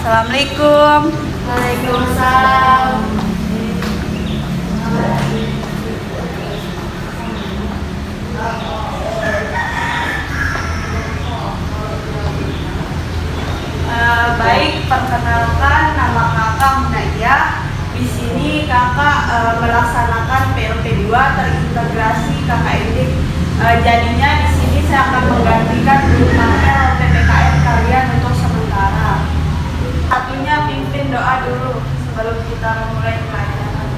Assalamualaikum. Waalaikumsalam. Baik, perkenalkan nama kakak Munaya. Di sini kakak melaksanakan PLP 2 terintegrasi KKND. Jadinya di sini saya akan menggantikan guru materi PPKN kalian untuk sementara. Satunya pimpin doa dulu sebelum kita memulai pelajaran.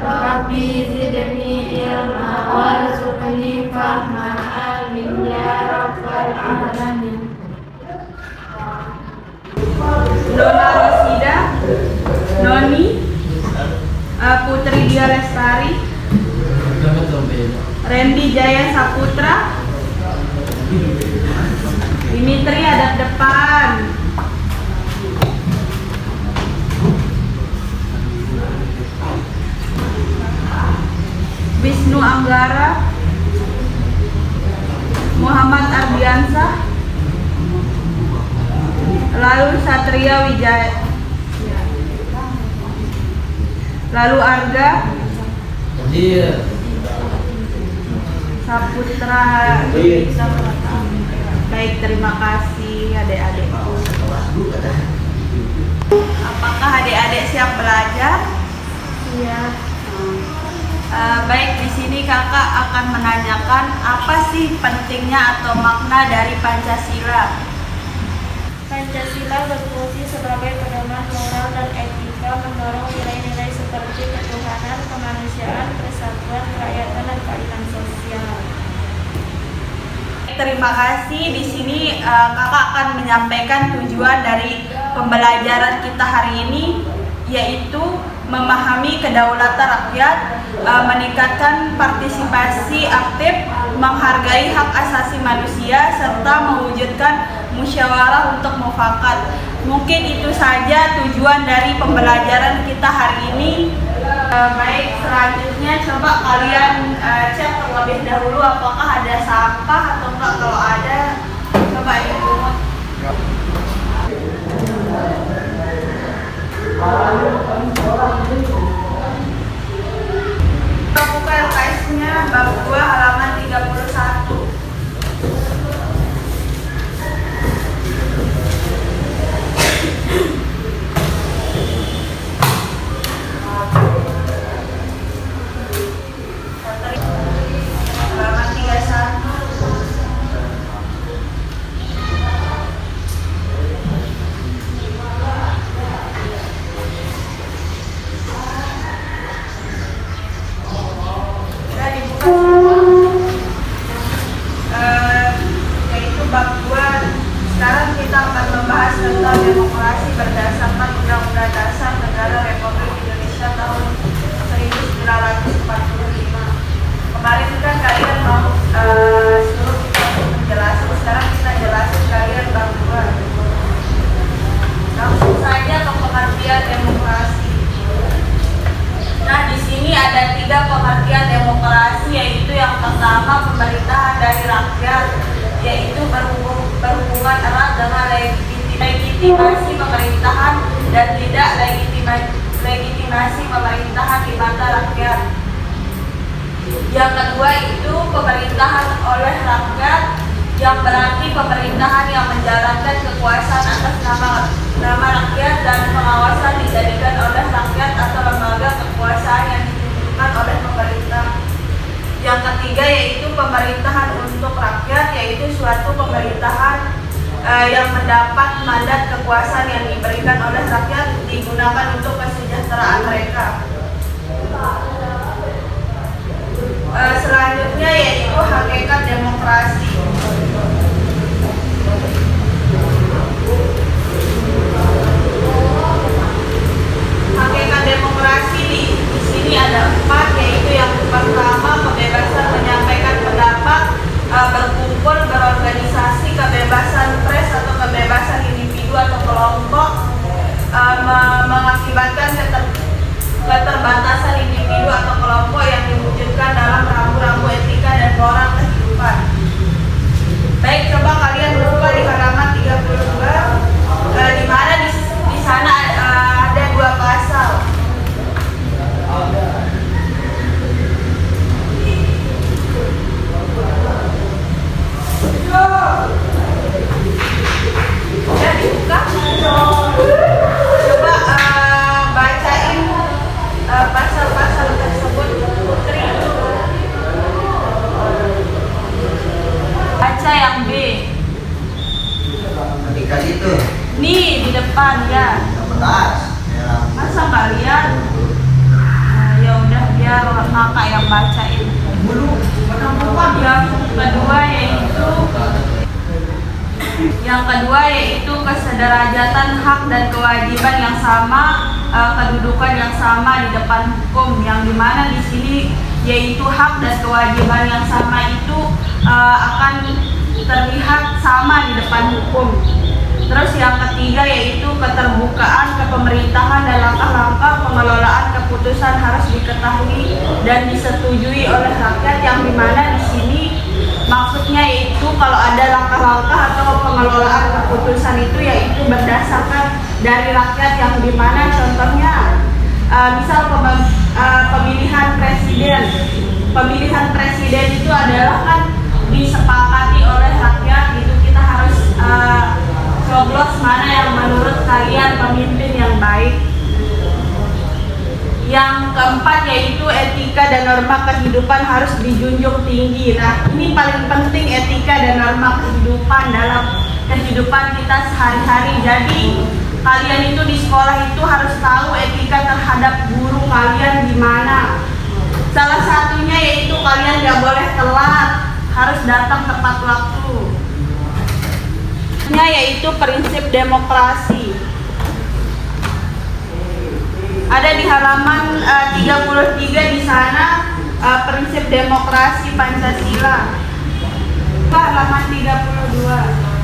Rabbi zidni ilma warzuqni fahman amin ya rabbal alamin. Nona Rosida, Noni, Putri Dia Lestari, Randy Jaya Saputra, Dimitri hadap depan, Wisnu Anggara, Muhammad Ardiansah, lalu Satria Wijaya, lalu Arga Saputra. Baik, terima kasih adik-adikku. Apakah adik-adik siap belajar? Iya. Baik, di sini kakak akan menanyakan apa sih pentingnya atau makna dari Pancasila. Pancasila berfungsi sebagai pedoman moral dan etika, mendorong nilai-nilai seperti ketuhanan, kemanusiaan, persatuan, kerakyatan, dan keadilan sosial. Terima kasih. Di sini kakak akan menyampaikan tujuan dari pembelajaran kita hari ini, yaitu memahami kedaulatan rakyat, meningkatkan partisipasi aktif, menghargai hak asasi manusia, serta mewujudkan musyawarah untuk mufakat. Mungkin itu saja tujuan dari pembelajaran kita hari ini. Baik, selanjutnya coba kalian cek terlebih dahulu apakah ada sampah atau enggak. Kalau ada, coba dipungut. Buka LKS-nya bab 2 halaman 31. Halaman 31. Sudah dibuka semua. Yaitu bab 2. Sekarang kita akan membahas tentang demokrasi berdasarkan Undang-Undang Dasar Negara Republik Indonesia tahun 1945. Kemarin kan kalian mau suruh kita menjelaskan, sekarang kita jelasin kalian bab 2. Langsung saja ke pengertian demokrasi. Nah, di sini ada 3 pengertian demokrasi, yaitu yang pertama pemerintahan dari rakyat, yaitu berhubungan erat dengan legitimasi pemerintahan dan tidak legitimasi pemerintahan di mata rakyat. Yang kedua itu pemerintahan oleh rakyat, yang berarti pemerintahan yang menjalankan kekuasaan atas nama rakyat dan pengawasan dijadikan oleh rakyat atau lembaga kekuasaan yang ditentukan oleh pemerintah. Yang ketiga yaitu pemerintahan untuk rakyat, yaitu suatu pemerintahan yang mendapat mandat kekuasaan yang diberikan oleh rakyat digunakan untuk kesejahteraan mereka. Selanjutnya yaitu hakikat demokrasi. Hakikat demokrasi di sini ada 4, yaitu yang pertama kebebasan menyampaikan pendapat, berkumpul, berorganisasi, kebebasan pers atau dikasih itu. Nih di depan ya. Dapat tas. Ya. Masa nggak lihat? Nah, ya udah biar kakak yang bacain. Yang kedua yaitu kesederajatan hak dan kewajiban yang sama, kedudukan yang sama di depan hukum, yang dimana di sini yaitu hak dan kewajiban yang sama itu akan terlihat sama di depan hukum. Terus yang ketiga yaitu keterbukaan kepemerintahan dan langkah-langkah pengelolaan keputusan harus diketahui dan disetujui oleh rakyat, yang dimana di sini maksudnya yaitu kalau ada langkah-langkah atau pengelolaan keputusan itu yaitu berdasarkan dari rakyat, yang dimana contohnya misal pemilihan presiden itu adalah kan disepakati oleh rakyat, itu kita harus coblos mana yang menurut kalian pemimpin yang baik. Yang keempat yaitu etika dan norma kehidupan harus dijunjung tinggi. Nah, ini paling penting, etika dan norma kehidupan dalam kehidupan kita sehari-hari. Jadi kalian itu di sekolah itu harus tahu etika terhadap guru kalian gimana. Salah satunya yaitu kalian gak boleh telat, harus datang tepat waktu. Yaitu prinsip demokrasi. Ada di halaman 33 di sana prinsip demokrasi Pancasila. Halaman 32.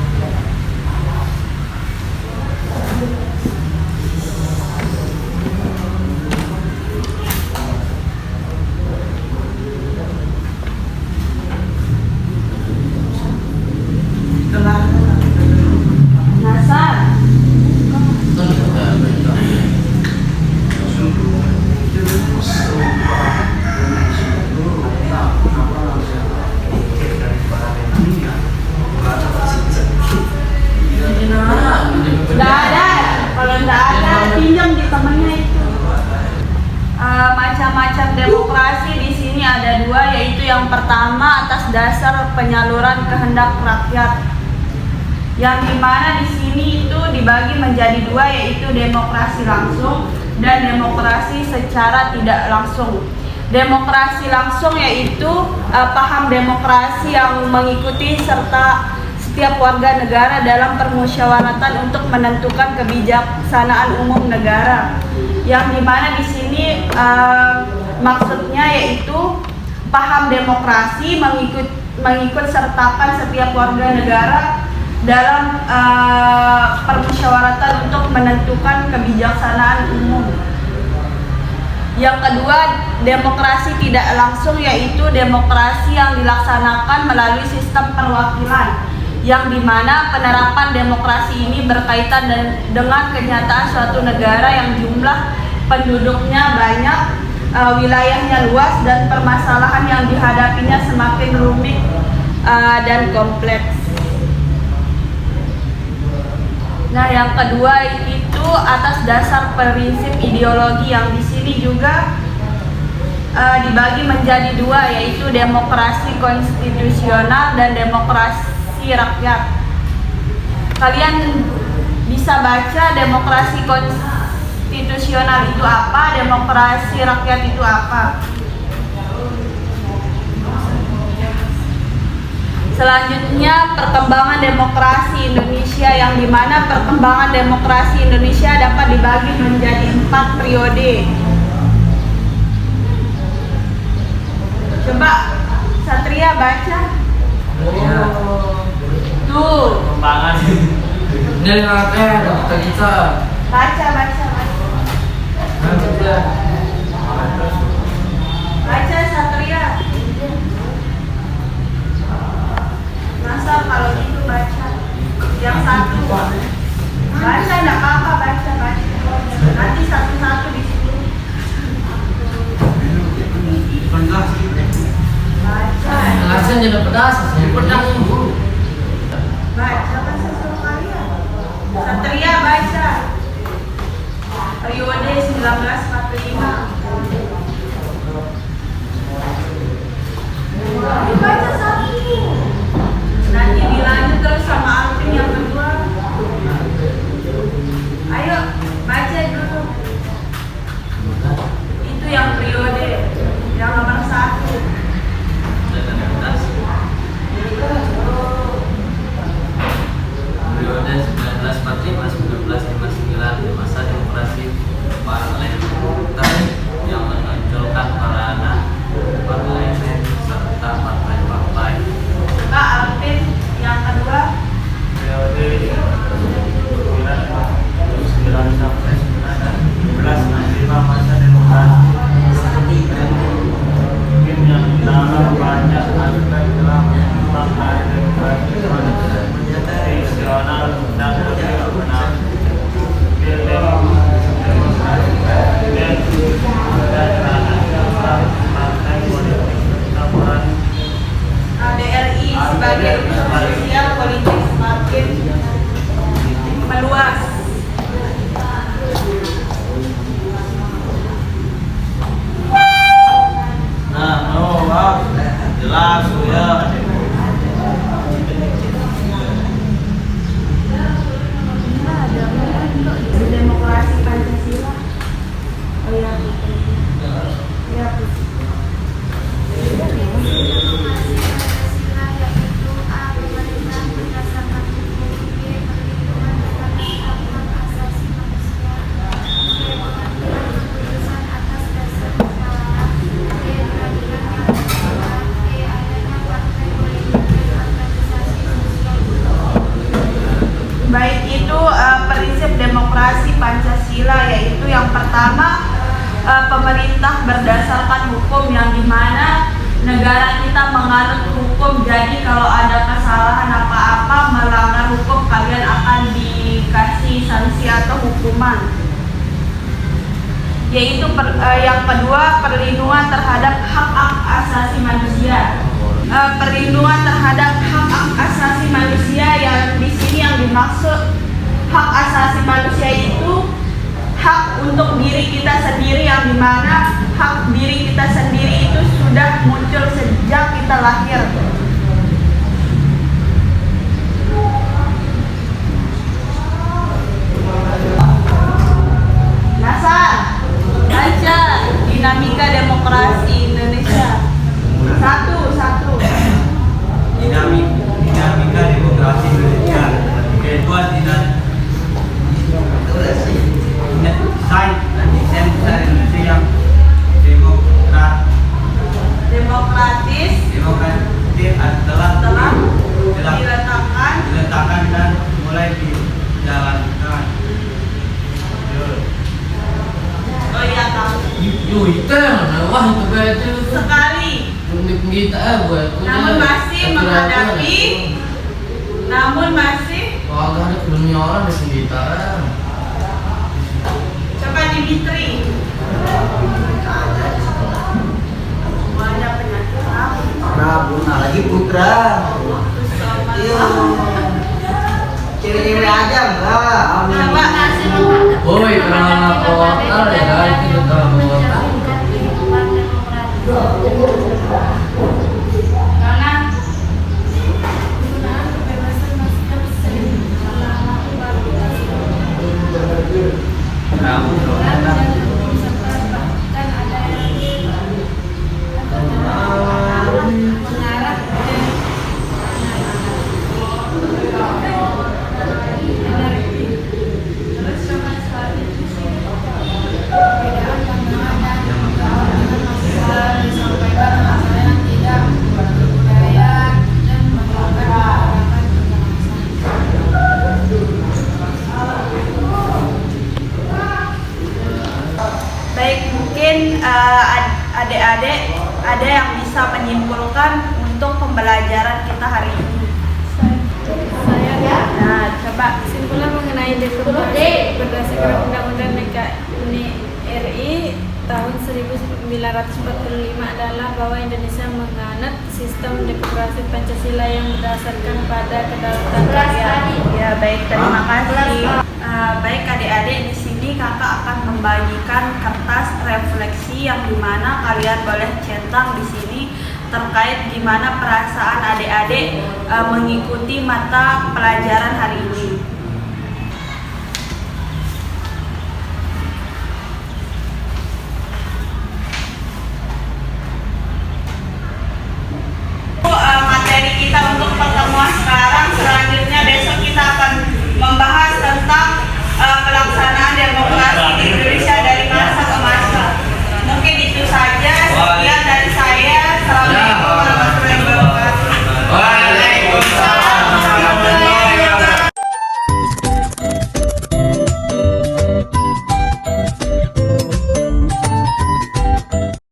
Macam-macam demokrasi di sini ada dua, yaitu yang pertama atas dasar penyaluran kehendak rakyat, yang dimana di sini itu dibagi menjadi dua, yaitu demokrasi langsung dan demokrasi secara tidak langsung. Demokrasi langsung yaitu paham demokrasi yang mengikuti serta setiap warga negara dalam permusyawaratan untuk menentukan kebijaksanaan umum negara, yang dimana di sini maksudnya yaitu paham demokrasi mengikut sertakan setiap warga negara dalam permusyawaratan untuk menentukan kebijaksanaan umum. Yang kedua, demokrasi tidak langsung yaitu demokrasi yang dilaksanakan melalui sistem perwakilan, yang dimana penerapan demokrasi ini berkaitan dengan kenyataan suatu negara yang jumlah penduduknya banyak, wilayahnya luas, dan permasalahan yang dihadapinya semakin rumit dan kompleks. Nah, yang kedua itu atas dasar prinsip ideologi, yang di sini juga dibagi menjadi dua, yaitu demokrasi konstitusional dan demokrasi rakyat. Kalian bisa baca demokrasi konstitusional itu apa, demokrasi rakyat itu apa. Selanjutnya, perkembangan demokrasi Indonesia, yang dimana perkembangan demokrasi Indonesia dapat dibagi menjadi 4 periode. Coba Satria baca. Tuh. Perkembangan. Ini ngapain? Kita. Baca. Baca Satria. Masa kalau gitu baca. Yang satu. Baca enggak apa-apa, baca. Nanti satu-satu di situ. Baca. Langsung jadi pedas, pedas dulu. Baca kan sesuatu kalian. Satria baca. Periode 1945. Dibaca satu. Nanti dilanjut terus sama Alvin yang kedua. demokrasi Pancasila, yaitu yang pertama, pemerintah berdasarkan hukum, yang dimana negara kita menganut hukum. Jadi kalau ada kesalahan apa-apa melanggar hukum, kalian akan dikasih sanksi atau hukuman. Yaitu yang kedua, perlindungan terhadap hak-hak asasi manusia. Perlindungan terhadap hak-hak asasi manusia, yang di sini yang dimaksud hak asasi manusia itu hak untuk diri kita sendiri, yang dimana hak diri kita sendiri itu sudah muncul sejak kita lahir. Nasar, baca dinamika demokrasi Indonesia. Satu. Dinamika demokrasi Indonesia. Kedua, desain besar Indonesia yang Demokratis telah diletakkan dan mulai dijalankan. Oh iya, tahu Itu yang mana? Wah, itu kayak itu sekali. Kita buat. Namun masih Wah, ada dunia orang di kita. coba Dimitri. Banyak penyakit Rabuna lagi putra. Iya. Cewek-cewek aja enggak. Amin. Coba nasi menghadap. Woi, karena kota ya guys, itu kalau kota. Karena baik, mungkin adik-adik ada yang bisa menyimpulkan untuk pembelajaran kita hari ini. Saya ya. Nah, coba Kesimpulan mengenai demokrasi berdasarkan Undang-Undang NKRI tahun 1945 adalah bahwa Indonesia menganut sistem demokrasi Pancasila yang berdasarkan pada kedaulatan rakyat. ya, baik, terima kasih. Baik adik-adik, di sini kakak akan membagikan kertas refleksi yang dimana kalian boleh centang di sini terkait gimana perasaan adik-adik mengikuti mata pelajaran hari ini.